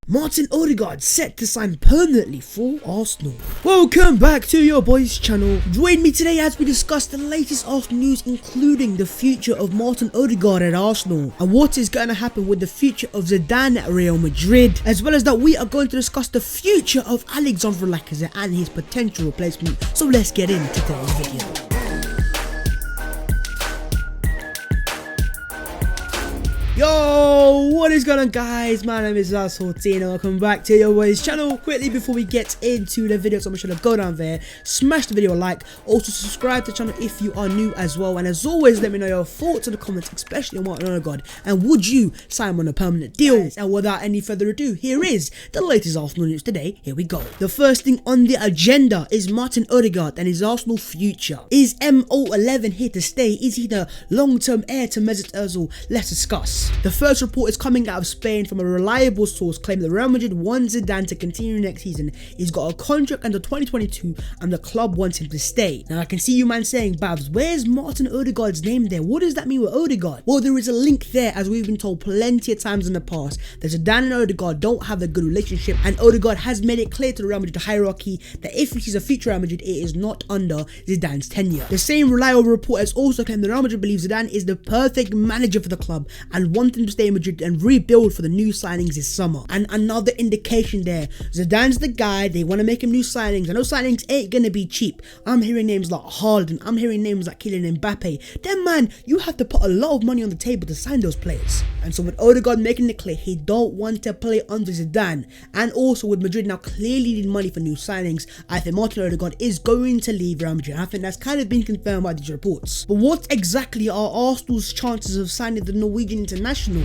Martin Odegaard set to sign permanently for Arsenal. Welcome back to your boys channel. Join me today as we discuss the latest Arsenal news, including the future of Martin Odegaard at Arsenal and what is going to happen with the future of Zidane at Real Madrid, as well as that we are going to discuss the future of Alexandre Lacazette and his potential replacement. So let's get into today's video. Yo, what is going on, guys? My name is Edouard. Welcome back to your boys channel. Quickly before we get into the video, so make sure to go down there, smash the video a like, also subscribe to the channel if you are new as well, and as always let me know your thoughts in the comments, especially on Martin Odegaard, and would you sign on a permanent deal? And without any further ado, here is the latest Arsenal news today. Here we go. The first thing on the agenda is Martin Odegaard and his Arsenal future. Is MO11 here to stay? Is he the long-term heir to Mesut Ozil? Let's discuss. The first report is coming out of Spain from a reliable source claiming that Real Madrid wants Zidane to continue next season. He's got a contract until 2022 and the club wants him to stay. Now I can see you man saying, Babs, where's Martin Odegaard's name there? What does that mean with Odegaard? Well, there is a link there, as we've been told plenty of times in the past that Zidane and Odegaard don't have a good relationship, and Odegaard has made it clear to the Real Madrid hierarchy that if he's a future Real Madrid, it is not under Zidane's tenure. The same reliable report has also claimed that Real Madrid believes Zidane is the perfect manager for the club and want him to stay in Madrid and rebuild for the new signings this summer. And another indication there, Zidane's the guy, they want to make him new signings, and those signings ain't gonna be cheap. I'm hearing names like Haaland, I'm hearing names like Kylian Mbappe. Then man, you have to put a lot of money on the table to sign those players. And so with Odegaard making it clear he don't want to play under Zidane, and also with Madrid now clearly need money for new signings, I think Martin Odegaard is going to leave Real Madrid. I think that's kind of been confirmed by these reports. But what exactly are Arsenal's chances of signing the Norwegian international?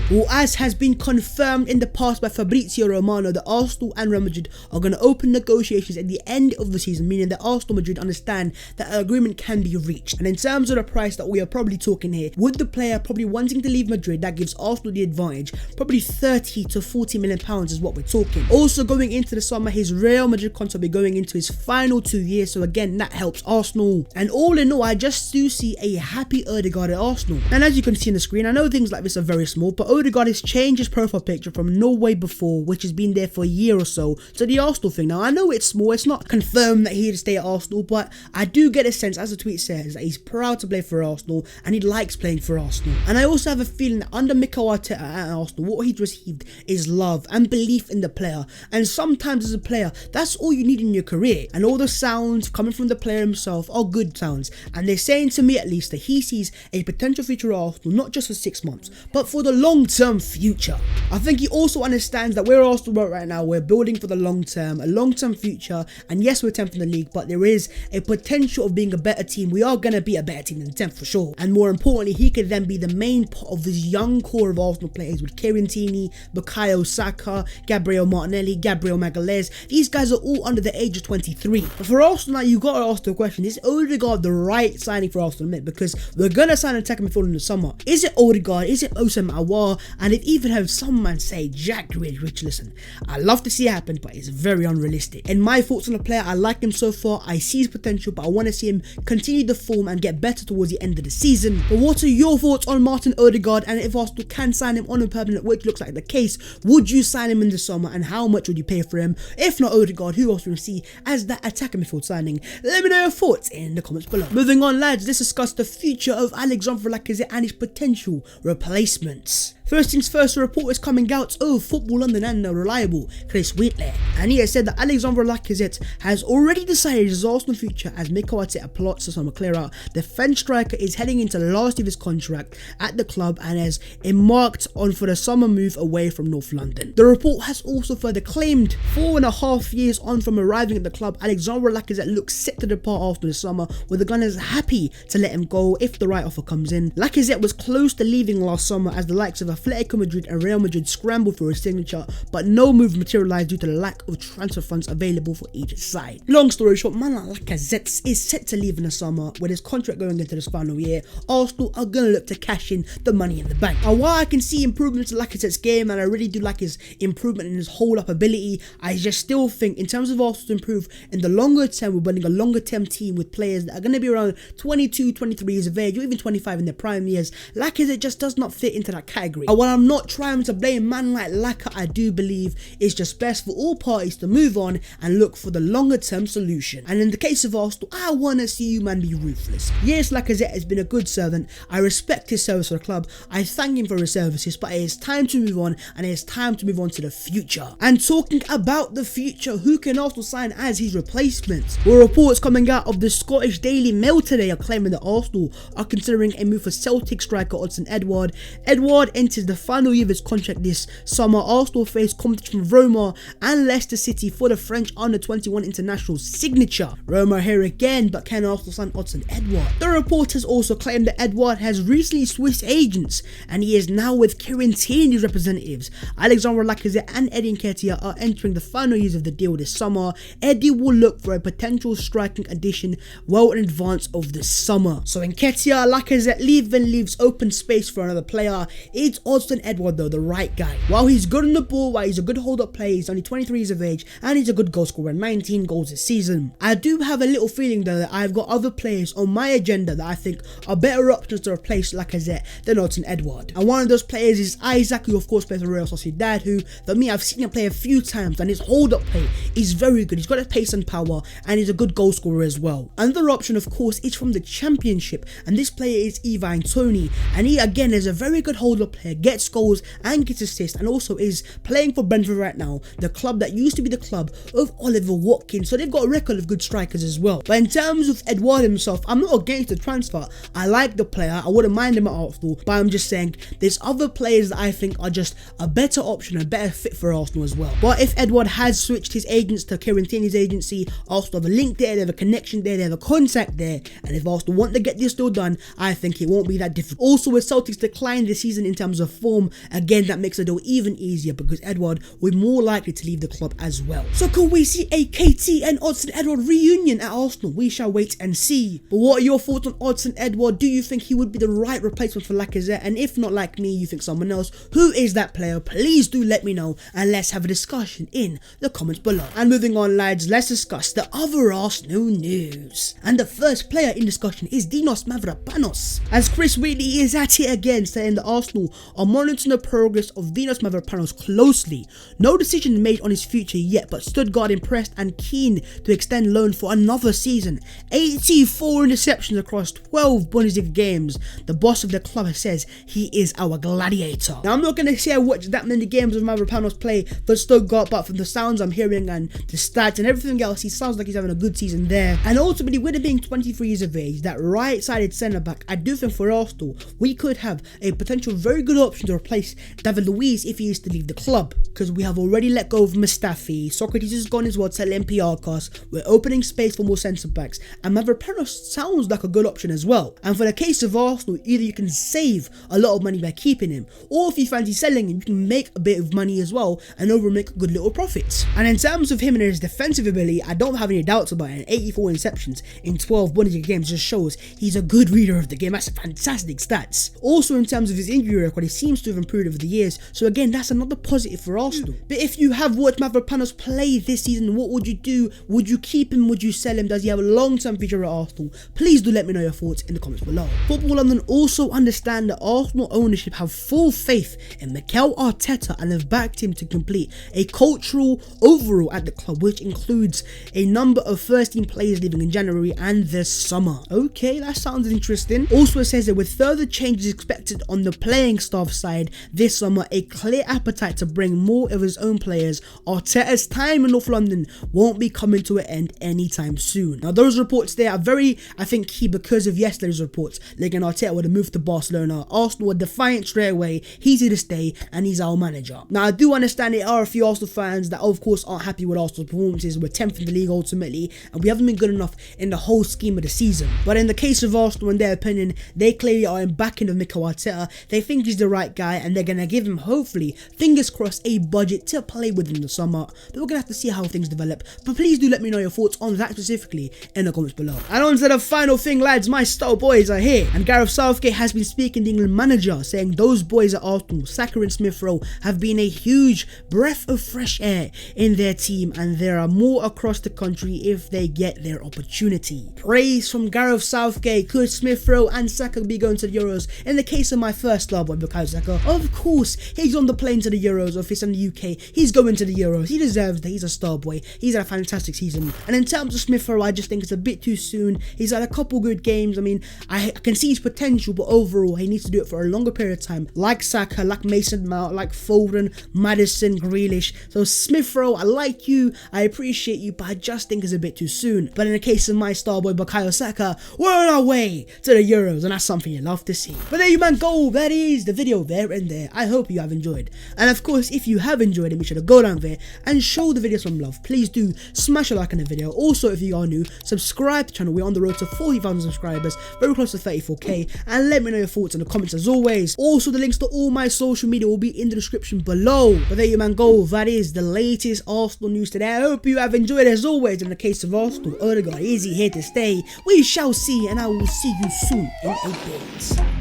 Well, as has been confirmed in the past by Fabrizio Romano, that Arsenal and Real Madrid are going to open negotiations at the end of the season, meaning that Arsenal and Madrid understand that an agreement can be reached. And in terms of the price that we are probably talking here, with the player probably wanting to leave Madrid, that gives Arsenal the advantage. Probably 30 to 40 million pounds is what we're talking. Also going into the summer, his Real Madrid contract will be going into his final 2 years, so again that helps Arsenal. And all in all, I just do see a happy Ødegaard at Arsenal. And as you can see on the screen, I know things like this are very small, but Ødegaard has changed his profile picture from Norway before, which has been there for a year or so, to the Arsenal thing. Now I know it's small, it's not confirmed that he'd stay at Arsenal, but I do get a sense, as the tweet says, that he's proud to play for Arsenal and he likes playing for Arsenal. And I also have a feeling that under Mikel Arteta at Arsenal, what he's received is love and belief in the player, and sometimes as a player that's all you need in your career. And all the sounds coming from the player himself are good sounds, and they're saying to me at least that he sees a potential future at Arsenal, not just for 6 months but for the long-term future. I think he also understands that we're Arsenal right now, we're building for the long term, a long-term future, and yes, we're 10th in the league, but there is a potential of being a better team. We are going to be a better team than 10th for sure, and more importantly, he could then be the main part of this young core of Arsenal players with Kieran Tierney, Bukayo Saka, Gabriel Martinelli, Gabriel Magalhaes. These guys are all under the age of 23. But for Arsenal now, you've got to ask the question, is Ødegaard the right signing for Arsenal? Because we're going to sign an attacking midfielder in the summer. Is it Ødegaard? Is it Osam Aouar? And if even have some man say Jack Grealish, which listen, I love to see it happen, but it's very unrealistic. In my thoughts on the player, I like him so far, I see his potential, but I want to see him continue the form and get better towards the end of the season. But what are your thoughts on Martin Odegaard, and if Arsenal can sign him on a permanent, which looks like the case, would you sign him in the summer, and how much would you pay for him? If not Odegaard, who else would you see as that attacking midfield signing? Let me know your thoughts in the comments below. Moving on, lads, let's discuss the future of Alexandre Lacazette and his potential replacements. First things first, a report is coming out of Football London and the reliable Chris Wheatley, and he has said that Alexandre Lacazette has already decided his Arsenal future as Mikel Arteta plots to summer clear out. The French striker is heading into the last of his contract at the club and has embarked on for the summer move away from North London. The report has also further claimed 4.5 years on from arriving at the club, Alexandre Lacazette looks set to depart Arsenal this summer, with the Gunners happy to let him go if the right offer comes in. Lacazette was close to leaving last summer as the likes of Atletico Madrid and Real Madrid scrambled for his signature, but no move materialized due to the lack of transfer funds available for each side. Long story short, man like Lacazette is set to leave in the summer. With his contract going into this final year, Arsenal are going to look to cash in the money in the bank. And while I can see improvements in Lacazette's game, and I really do like his improvement in his hold-up ability, I just still think in terms of Arsenal to improve in the longer term, we're building a longer term team with players that are going to be around 22, 23 years of age, or even 25 in their prime years. Lacazette just does not fit into that category. And while I'm not trying to blame man like Lacazette, I do believe it's just best for all parties to move on and look for the longer term solution. And in the case of Arsenal, I want to see you man be ruthless. Yes, Lacazette has been a good servant. I respect his service for the club. I thank him for his services, but it is time to move on, and it is time to move on to the future. And talking about the future, who can Arsenal sign as his replacement? Well, reports coming out of the Scottish Daily Mail today are claiming that Arsenal are considering a move for Celtic striker Edouard. Edouard enters the final year of his contract this summer. Arsenal face competition from Roma and Leicester City for the French under-21 international signature. Roma here again, but can Arsenal sign Edouard? The report has also claimed that Edouard has recently switched agents and he is now with Tierney's representatives. Alexandre Lacazette and Eddie Nketiah are entering the final years of the deal this summer. Eddie will look for a potential striking addition well in advance of the summer. So Nketiah, Lacazette leaves open space for another player. It's Edouard though, the right guy. While he's good on the ball, while he's a good hold-up player, he's only 23 years of age and he's a good goal scorer, 19 goals this season. I do have a little feeling though that I've got other players on my agenda that I think are better options to replace Lacazette than Edouard. And one of those players is Isaac, who of course plays for Real Sociedad, who for me I've seen him play a few times and his hold-up play is very good. He's got a pace and power and he's a good goal scorer as well. Another option of course is from the Championship, and this player is Ivan Toney, and he again is a very good hold-up player, gets goals and gets assists, and also is playing for Brentford right now, the club that used to be the club of Oliver Watkins, so they've got a record of good strikers as well. But in terms of Edouard himself, I'm not against the transfer. I like the player, I wouldn't mind him at Arsenal, but I'm just saying there's other players that I think are just a better option, a better fit for Arsenal as well. But if Edouard has switched his agents to Tierney's agency, Arsenal have a link there, they have a connection there, they have a contact there, and if Arsenal want to get this deal done, I think it won't be that difficult. Also, with Celtic's decline this season in terms of form, again that makes the deal even easier because Edouard will be more likely to leave the club as well. So could we see a KT and Edouard reunion at Arsenal? We shall wait and see. But what are your thoughts on Edouard? Do you think he would be the right replacement for Lacazette? And if not like me, you think someone else, who is that player? Please do let me know and let's have a discussion in the comments below. And moving on lads, let's discuss the other Arsenal news. And the first player in discussion is Dinos Mavropanos, as Chris Wheatley is at it again, saying that Arsenal are monitoring the progress of Dinos Mavropanos closely. No decision made on his future yet, but Stuttgart impressed and keen to extend loan for another season. 84 interceptions across 12 Bundesliga games. The boss of the club says he is our gladiator. Now I'm not going to say I watched that many games of Mavropanos play for Stuttgart, but from the sounds I'm hearing and the stats and everything else, he sounds like he's having a good season there. And ultimately, with him being 23 years of age, that right-sided centre-back, I do think for Arsenal, we could have a potential very good option to replace David Luiz if he is to leave the club, because we have already let go of Mustafi, Socrates is gone as well to NPR costs, we're opening space for more centre-backs, and Mavropanos sounds like a good option as well. And for the case of Arsenal, either you can save a lot of money by keeping him, or if you fancy selling him, you can make a bit of money as well and over make a good little profit. And in terms of him and his defensive ability, I don't have any doubts about it. 84 interceptions in 12 Bundesliga games just shows he's a good reader of the game. That's fantastic stats. Also in terms of his injury record, he seems to have improved over the years, so again that's another positive for Arsenal. But if you have watched Mavropanos play this season, what would you do? Would you keep him? Would you sell him? Does he have a long-term future at Arsenal? Please do let me know your thoughts in the comments below. Football London also understand that Arsenal ownership have full faith in Mikel Arteta and have backed him to complete a cultural overhaul at the club, which includes a number of first-team players leaving in January and this summer. Okay, that sounds interesting. Also, it says that with further changes expected on the playing staff side this summer, a clear appetite to bring more of his own players, Arteta's time in North London won't be coming to an end anytime soon. Now, those reports there are very, I think, key because of yesterday's reports. Lincoln Arteta would have moved to Barcelona. Arsenal were defiant straight away. He's here to stay and he's our manager. Now, I do understand there are a few Arsenal fans that, of course, aren't happy with Arsenal's performances. We're 10th in the league ultimately, and we haven't been good enough in the whole scheme of the season. But in the case of Arsenal, in their opinion, they clearly are in backing of Mikel Arteta. They think he's the right guy, and they're going to give him, hopefully, fingers crossed, a budget to play with in the summer. But we're going to have to see how things develop. But please do let me know your thoughts on that specifically in the comments below. And on to the final thing, lads, my star boys are here. And Gareth Southgate has been speaking to the England manager, saying those boys at Arsenal, Saka and Smith Rowe, have been a huge breath of fresh air in their team, and there are more across the country if they get their opportunity. Praise from Gareth Southgate. Could Smith Rowe and Saka be going to the Euros? In the case of my first star boy, Bukayo Saka. Of course, he's on the plane to the Euros, or if it's in the UK, he's going to the Euros. He deserves that. He's a star boy. He's had a fantastic season. And in terms of Smith Rowe, I just think it's a bit too soon. He's had a couple good games. I mean, I can see his potential, but overall, he needs to do it for a longer period of time. Like Saka, like Mason Mount, like Foden, Maddison, Grealish. So Smith Rowe, I like you, I appreciate you, but I just think it's a bit too soon. But in the case of my star boy Bukayo Saka, we're on our way to the Euros, and that's something you love to see. But there you man go, that is the video there and there. I hope you have enjoyed. And of course, if you have enjoyed it, make sure to go down there and show the video some love. Please do smash a like on the video. Also, if you are new, subscribe to the channel. We're on the road to 40,000 subscribers, very close to 34k, and let me know your thoughts in the comments as always. Also, the links to all my social media will be in the description below. But there you man go, that is the latest Arsenal news today. I hope you have enjoyed as always. In the case of Arsenal, Ødegaard is he here to stay? We shall see, and I will see you soon in a bit.